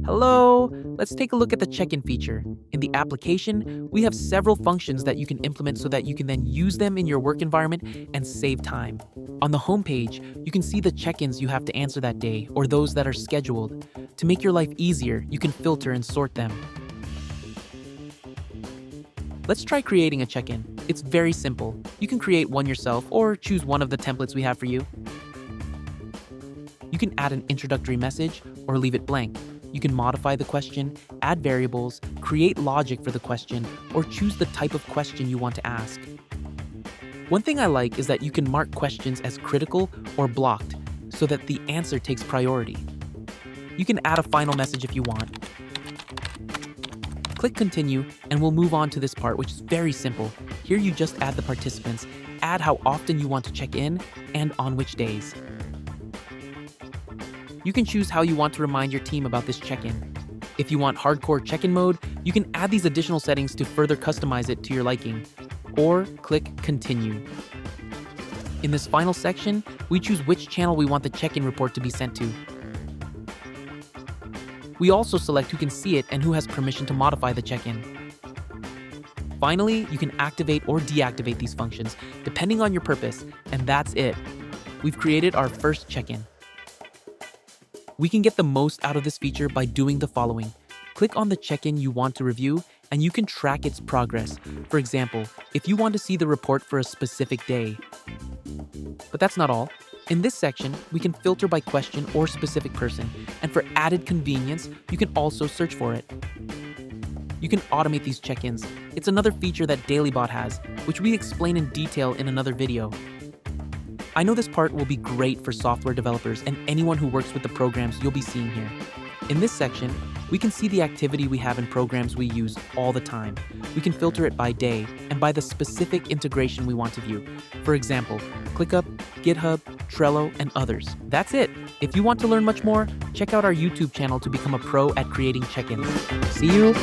Hello! Let's take a look at the check-in feature. In the application, we have several functions that you can implement so that you can then use them in your work environment and save time. On the homepage, you can see the check-ins you have to answer that day or those that are scheduled. To make your life easier, you can filter and sort them. Let's try creating a check-in. It's very simple. You can create one yourself or choose one of the templates we have for you. You can add an introductory message or leave it blank. You can modify the question, add variables, create logic for the question, or choose the type of question you want to ask. One thing I like is that you can mark questions as critical or blocked so that the answer takes priority. You can add a final message if you want. Click continue and we'll move on to this part, which is very simple. Here you just add the participants, add how often you want to check in, and on which days. You can choose how you want to remind your team about this check-in. If you want hardcore check-in mode, you can add these additional settings to further customize it to your liking, or click continue. In this final section, we choose which channel we want the check-in report to be sent to. We also select who can see it and who has permission to modify the check-in. Finally, you can activate or deactivate these functions, depending on your purpose, and that's it. We've created our first check-in. We can get the most out of this feature by doing the following. Click on the check-in you want to review, and you can track its progress. For example, if you want to see the report for a specific day. But that's not all. In this section, we can filter by question or specific person, and for added convenience, you can also search for it. You can automate these check-ins. It's another feature that Dailybot has, which we explain in detail in another video. I know this part will be great for software developers and anyone who works with the programs you'll be seeing here. In this section, we can see the activity we have in programs we use all the time. We can filter it by day and by the specific integration we want to view. For example, ClickUp, GitHub, Trello, and others. That's it. If you want to learn much more, check out our YouTube channel to become a pro at creating check-ins. See you